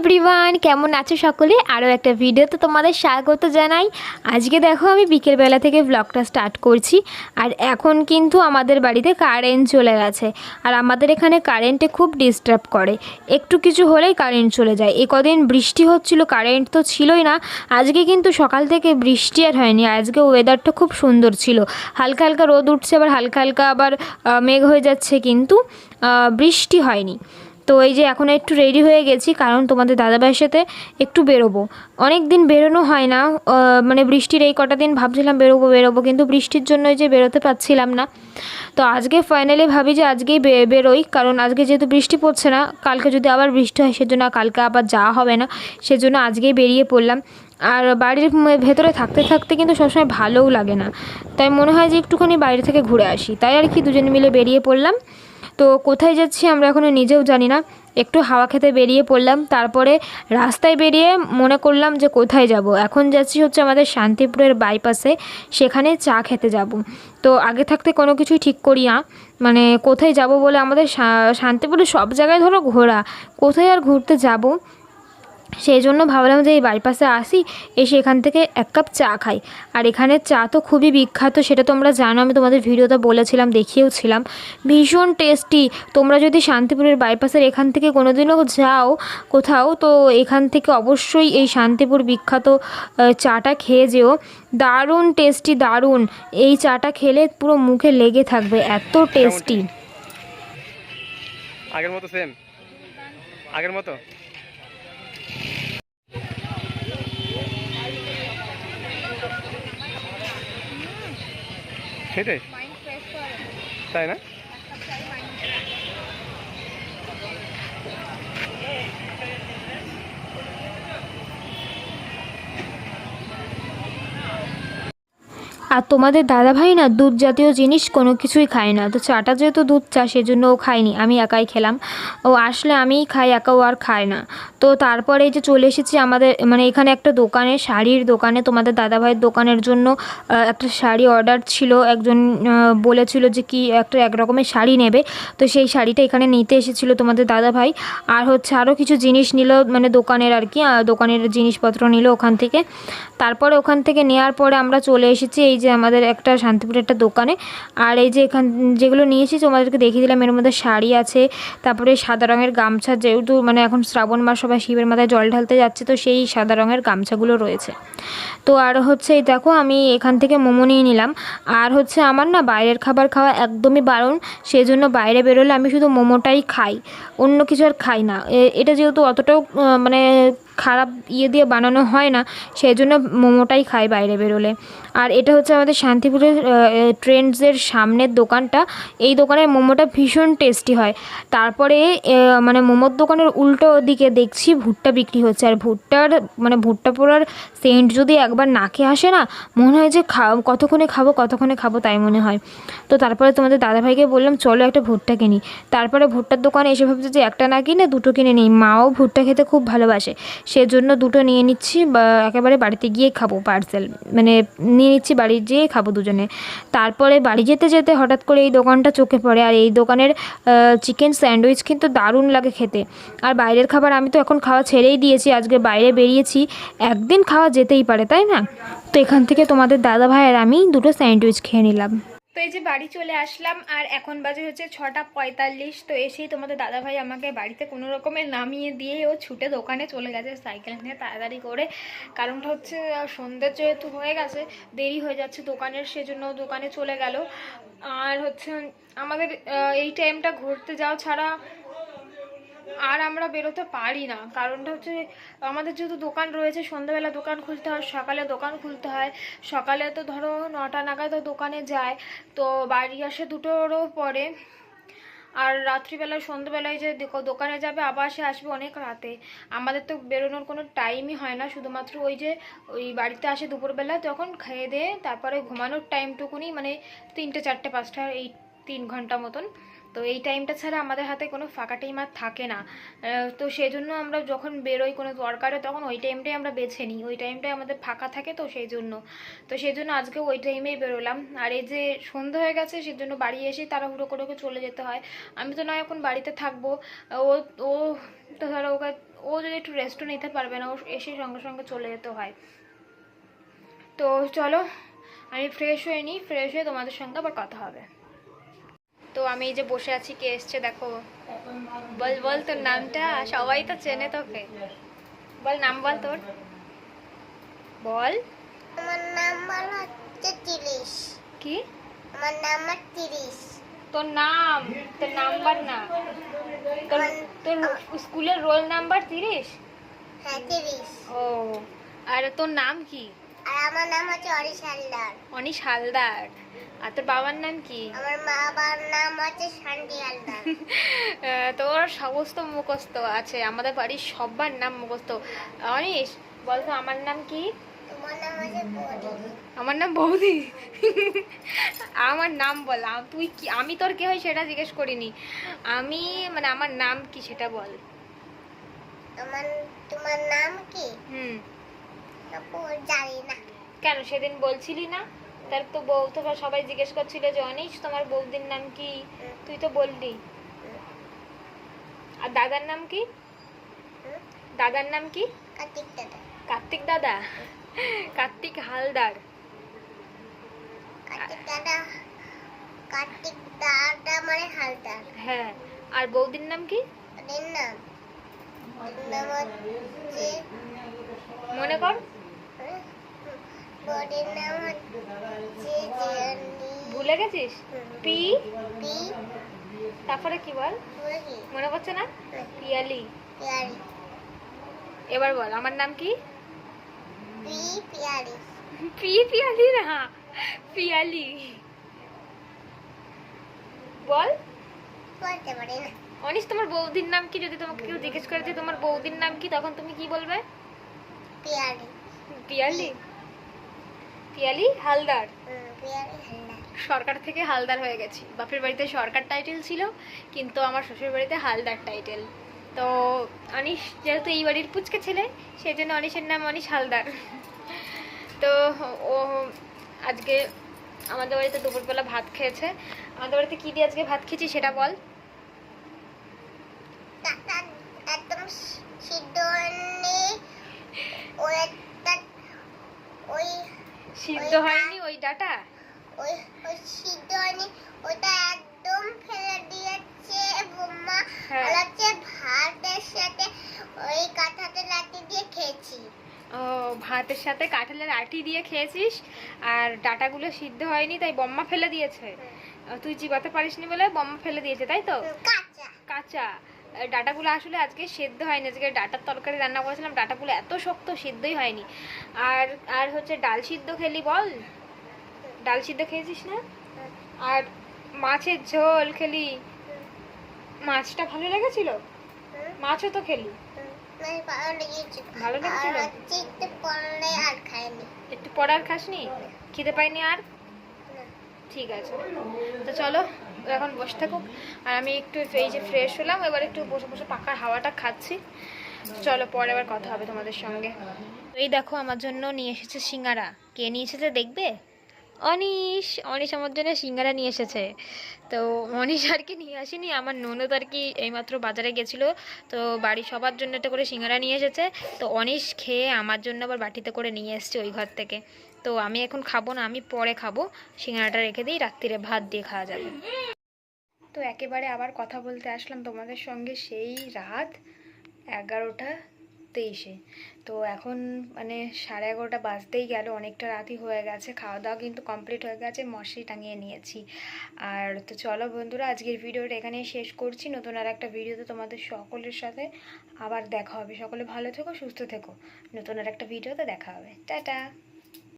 Everyone, কেমন আছো সকলে? আরও একটা ভিডিওতে তোমাদের স্বাগত জানাই। আজকে দেখো আমি বিকেলবেলা থেকে ব্লগটা স্টার্ট করছি। আর এখন কিন্তু আমাদের বাড়িতে কারেন্ট চলে গেছে। আর আমাদের এখানে কারেন্টে খুব ডিস্টার্ব করে, একটু কিছু হলেই কারেন্ট চলে যায়। এ কদিন বৃষ্টি হচ্ছিল, কারেন্ট তো ছিলই না। আজকে কিন্তু সকাল থেকে বৃষ্টি আর হয়নি। আজকে ওয়েদারটা খুব সুন্দর ছিল, হালকা হালকা রোদ উঠছে, আবার হালকা হালকা আবার মেঘ হয়ে যাচ্ছে, কিন্তু বৃষ্টি হয়নি। তো এই যে এখন একটু রেডি হয়ে গেছি, কারণ তোমাদের দাদাভাইয়ের সাথে একটু বেরোবো। অনেক দিন বেরোনো হয় না, মানে বৃষ্টির এই কটা দিন ভাবছিলাম বেরোবো, কিন্তু বৃষ্টির জন্য যে বেরোতে পারছিলাম না। তো আজকে ফাইনালি ভাবি যে আজকেই বেরোই, কারণ আজকে যেহেতু বৃষ্টি পড়ছে না, কালকে যদি আবার বৃষ্টি হয় সেজন্য কালকে আবার যাওয়া হবে না, সেজন্য আজকেই বেরিয়ে পড়লাম। আর বাড়ির ভেতরে থাকতে থাকতে কিন্তু সবসময় ভালোও লাগে না, তাই মনে হয় যে একটুখানি বাইরে থেকে ঘুরে আসি, তাই আর কি দুজনে মিলে বেরিয়ে পড়লাম। তো কোথায় যাচ্ছি আমরা এখনও নিজেও জানি না, একটু হাওয়া খেতে বেরিয়ে পড়লাম। তারপরে রাস্তায় বেরিয়ে মনে করলাম যে কোথায় যাব। এখন যাচ্ছি হচ্ছে আমাদের শান্তিপুরের বাইপাসে, সেখানে চা খেতে যাব। তো আগে থাকতে কোনো কিছুই ঠিক করি না, মানে কোথায় যাব বলে। আমাদের শান্তিপুরে সব জায়গায় ধরো ঘোরা, কোথায় আর ঘুরতে যাব। সেই জন্য ভাবলাম যে এই বাইপাসে আসি, এসে এখান থেকে এক কাপ চা খাই। আর এখানের চা তো খুবই বিখ্যাত, সেটা তোমরা জানো, আমি তোমাদের ভিডিওতে বলেছিলাম, দেখিয়েওছিলাম, ভীষণ টেস্টি। তোমরা যদি শান্তিপুরের বাইপাসের এখান থেকে কোনোদিনও যাও কোথাও, তো এখান থেকে অবশ্যই এই শান্তিপুর বিখ্যাত চাটা খেয়ে যেও। দারুণ টেস্টি, দারুণ। এই চাটা খেলে পুরো মুখে লেগে থাকবে, এত টেস্টি। আগের মতো সেম, আগের মতো। সেটাই, তাই না? আর তোমাদের দাদাভাই না দুধ জাতীয় জিনিস কোনো কিছুই খায় না। তো চাটা যেহেতু দুধ চা, সেজন্য ও খায়নি, আমি একাই খেলাম। ও আসলে আমিই খাই, একা ও আর খায় না। তো তারপরে এই যে চলে এসেছি আমাদের মানে এখানে একটা দোকানে, শাড়ির দোকানে। তোমাদের দাদাভাইয়ের দোকানের জন্য একটা শাড়ি অর্ডার ছিল, একজন বলেছিল যে কি একটা এক রকমের শাড়ি নেবে, তো সেই শাড়িটা এখানে নিতে এসেছিলো তোমাদের দাদাভাই। আর হচ্ছে আরও কিছু জিনিস নিল, মানে দোকানের আর কি, দোকানের জিনিসপত্র নিল ওখান থেকে। তারপরে ওখান থেকে নেওয়ার পরে আমরা চলে এসেছি এই যে আমাদের একটা শান্তিপুরের একটা দোকানে। আর এই যে এখান যেগুলো নিয়েছি তোমাদেরকে দেখিয়ে দিলাম, এর মধ্যে শাড়ি আছে, তারপরে সাদা রঙের গামছা, যেহেতু মানে এখন শ্রাবণ মাস, সবাই শিবের মাথায় জল ঢালতে যাচ্ছে, তো সেই সাদা রঙের গামছাগুলো রয়েছে। তো আর হচ্ছে এই দেখো আমি এখান থেকে মোমো নিয়ে নিলাম। আর হচ্ছে আমার না বাইরের খাবার খাওয়া একদমই বারণ, সেই জন্য বাইরে বেরোলে আমি শুধু মোমোটাই খাই, অন্য কিছু আর খাই না। এটা যেহেতু অতটাও মানে খারাপ দিয়ে বানানো হয় না, সেই জন্য মোমোটাই খাই বাইরে বেরোলে। আর এটা হচ্ছে আমাদের শান্তিপুরের ট্রেন্ডসের সামনের দোকানটা। এই দোকানের মোমোটা ভীষণ টেস্টি হয়। তারপরে মানে মোমোর দোকানের উল্টো দিকে দেখছি ভুট্টা বিক্রি হচ্ছে। আর ভুট্টা পোড়ার সেন্ট যদি একবার নাকে আসে না, মনে হয় যে কতক্ষণে খাবো তাই মনে হয়। তো তারপরে তোমাদের দাদাভাইকে বললাম চলো একটা ভুট্টা কিনি। তারপরে ভুট্টার দোকানে এসে ভাবছি যে একটা না কিনে দুটো কিনে নিই, মাও ভুট্টা খেতে খুব ভালোবাসে, সেজন্য দুটো নিয়ে নিচ্ছি, বা একেবারে বাড়িতে গিয়ে খাবো, পার্সেল মানে নিয়ে নিচ্ছি, বাড়ি যেয়ে খাবো দুজনে। তারপরে বাড়ি যেতে যেতে হঠাৎ করে এই দোকানটা চোখে পড়ে। আর এই দোকানের চিকেন স্যান্ডউইচ কিন্তু দারুণ লাগে খেতে। আর বাইরের খাবার আমি তো এখন খাওয়া ছেড়েই দিয়েছি, আজকে বাইরে বেরিয়েছি, একদিন খাওয়া যেতেই পারে, তাই না? তো এখান থেকে তোমাদের দাদাভাই আর আমি দুটো স্যান্ডউইচ খেয়ে নিলাম। তো এই যে বাড়ি চলে আসলাম, আর এখন বাজে হচ্ছে 6:45। তো এসেই তোমাদের দাদাভাই আমাকে বাড়িতে কোনো রকমের নামিয়ে দিয়ে ও ছুটে দোকানে চলে গেছে সাইকেল নিয়ে তাড়াতাড়ি করে। কারণটা হচ্ছে সন্ধ্যে যেহেতু হয়ে গেছে, দেরি হয়ে যাচ্ছে দোকানের, সেজন্য দোকানে চলে গেল। আর হচ্ছে আমাদের এই টাইমটা ঘুরতে যাওয়া ছাড়া আর আমরা বেরোতে পারি না। কারণটা হচ্ছে আমাদের যেহেতু দোকান রয়েছে, সন্ধ্যাবেলা দোকান খুলতে হয়, সকালে দোকান খুলতে হয়। সকালে তো ধরো 9টা নাগাদ দোকানে যায়, তো বাড়ি আসে 2টোরও পরে। আর রাত্রিবেলায় সন্ধ্যাবেলায় যে দোকানে যাবে, আবার সে আসবে অনেক রাতে। আমাদের তো বেরোনোর কোনো টাইমই হয় না, শুধুমাত্র ওই বাড়িতে আসে দুপুরবেলা, তখন খেয়ে দিয়ে তারপরে ঘুমানোর টাইমটুকুনি, মানে 3টে 4টে 5টা, এই 3 ঘন্টা মতন। তো এই টাইমটা ছাড়া আমাদের হাতে কোনো ফাঁকা টাইম আর থাকে না। তো সেই জন্য আমরা যখন বেরোই কোনো দরকারে, তখন ওই টাইমটাই আমরা বেছে নিই, ওই টাইমটাই আমাদের ফাঁকা থাকে। তো সেই জন্য আজকে ওই টাইমেই বেরোলাম। আর এই যে সন্ধ্যা হয়ে গেছে, সেজন্য বাড়ি এসেই তাড়াহুড়ো করে চলে যেতে হয়। আমি তো নয় এখন বাড়িতে থাকবো, ও ও তো ধরো ও যদি একটু রেস্টও নিতে পারবে না, ও এসে সঙ্গে সঙ্গে চলে যেতে হয়। তো চলো আমি ফ্রেশ হয়ে নিই, ফ্রেশ হয়ে তোমাদের সঙ্গে আবার কথা হবে। তো আমি এই যে বসে আছি, কে এসছে দেখো। বল বল তোর নামটা, সবাই তো চেনে তোকে। বল নাম বল তোর, বল। আমার নাম্বার হচ্ছে 30। কি? আমার নাম্বার 30। তোর নাম, তোর নাম্বার না, তোর তোর স্কুলের রোল নাম্বার 30? হ্যাঁ 30। ও, আর তোর নাম কি? আর আমার নাম হচ্ছে অরিশ হালদার। অনিশ হালদার। আর তোর বাবার নাম কি? আমার বাবার নাম হচ্ছে শান্তি হালদার। তোর সমস্ত মুখস্থ আছে, আমাদের বাড়ির সবার নাম মুখস্থ। অনিশ বলতো আমার নাম কি? তোমার নাম হচ্ছে বৌদি। আমার নাম বৌদি। আমার নাম বল, তুই কি, আমি তোর কে হয় সেটা জিজ্ঞেস করিনি। আমি মানে আমার নাম কি সেটা বল। তোমার নাম কি? আপু জানি না। কেন সেদিন বলছিলি না? তার তো বউ তো সবাই জিজ্ঞেস করছিল যে অনিশ তোমার বৌদির নাম কি, তুই তো বললি। আর দাদার নাম কি? দাদার নাম কি? কার্তিক দাদা। কার্তিক দাদা? কার্তিক হালদার। কার্তিক দাদা। কার্তিক দাদা মানে হালদার। হ্যাঁ, আর বৌদির নাম কি? ওদের নাম হচ্ছে, মনে কর। বৌদির নাম হচ্ছে জেনি। ভুলে গেছিস? P P. তারপরে কি বল, বলে কি? মনে পড়ছে না? পিয়ালি। পিয়ারি। এবার বল আমার নাম কি? পি পিয়ারি। পিয়ালি না, পিয়ালি। বল। বলতে পারি না। অনিশ তোমার বৌদির নাম কি? যদি তোমাকে কেউ জিজ্ঞেস করে যে তোমার বৌদির নাম কি, তখন তুমি কি বলবে? পিয়ারি। পিয়ালি। পিয়ালি হালদার। পিয়ারি হালদার। সরকার থেকে হালদার হয়ে গেছি। বাপের বাড়িতে সরকার টাইটেল ছিল, কিন্তু আমার শ্বশুর বাড়িতে হালদার টাইটেল। তো অনিশ যেহেতু এই বাড়ির পুচকে ছেলে, সেই জন্য অনিশের নাম অনিশ হালদার। তো ও আজকে আমাদের বাড়িতে দুপুরবেলা ভাত খেয়েছে। আমাদের বাড়িতে কি দিয়ে আজকে ভাত খেয়েছি সেটা বল। একদম সিদ্ধ নেই। ওই একটা ওই সিদ্ধ হয়নি ওই ডাটা? ওই ওই সিদ্ধ হয়নি, ওটা একদম ফেলে দিয়েছে বৌমা। হ্যাঁ। আর হচ্ছে ভাতের সাথে ওই কাঁঠালের লাঠি দিয়ে খেয়েছি। ও, ভাতের সাথে কাঁঠালের আটি দিয়ে খেয়েছিস, আর ডাটাগুলো সিদ্ধ হয়নি তাই বম্মা ফেলে দিয়েছে। তুই চিবাতে পারিসনি বলে বম্মা ফেলে দিয়েছে, তাই তো? কাঁচা। কাঁচা ডাটাগুলো আসলে আজকে সেদ্ধ হয়নি। আজকে ডাটার তরকারি রান্না করেছিলাম, ডাটাগুলো এত শক্ত, সেদ্ধই হয়নি। আর আর হচ্ছে ডাল সিদ্ধ খেলি বল, ডাল সিদ্ধ খেয়েছিস না? আর মাছের ঝোল খেলি, মাছটা ভালো লেগেছিল? মাছও তো খেলি, ভালো লেগেছে। ভালো লেগেছিল? আর হচ্ছে একটু পরে আর খাইনি। একটু পরে আর খাসনি? খিদে পাইনি আর? ঠিক আছে, তো চলো এখন বসে থাকুক, আর আমি একটু এই যে ফ্রেশ হলাম, এবার একটু বসে বসে পাখার হাওয়াটা খাচ্ছি। চলো পরে আবার কথা হবে তোমাদের সঙ্গে। এই দেখো আমার জন্য নিয়ে এসেছে সিঙ্গারা। কে নিয়ে এসেছে দেখবে? অনিশ। অনিশ আমার জন্য সিঙ্গারা নিয়ে এসেছে। তো অনিশ আর কি নিয়ে আসেনি, আমার ননদ আর কি এইমাত্র বাজারে গেছিলো, তো বাড়ির সবার জন্য একটা করে সিঙ্গারা নিয়ে এসেছে। তো অনিশ খেয়ে আমার জন্য আবার বাটিতে করে নিয়ে এসছে ওই ঘর থেকে। তো আমি এখন খাবো না, আমি পরে খাবো। সিঙ্গারাটা রেখে দিই, রাত্রিরে ভাত দিয়ে খাওয়া যাবে। তো একেবারে আবার কথা বলতে আসলাম তোমাদের সঙ্গে সেই রাত 11:23। তো এখন মানে 11:30 বাজতেই গেল, অনেকটা রাতই হয়ে গেছে। খাওয়া দাওয়া কিন্তু কমপ্লিট হয়ে গেছে, মশারি টাঙিয়ে নিয়েছি। আর তো চলো বন্ধুরা, আজকের ভিডিওটা এখানেই শেষ করছি। নতুন আর একটা ভিডিওতে তোমাদের সকলের সাথে আবার দেখা হবে। সকলে ভালো থেকো, সুস্থ থেকো। নতুন আর একটা ভিডিওতে দেখা হবে। টাটা।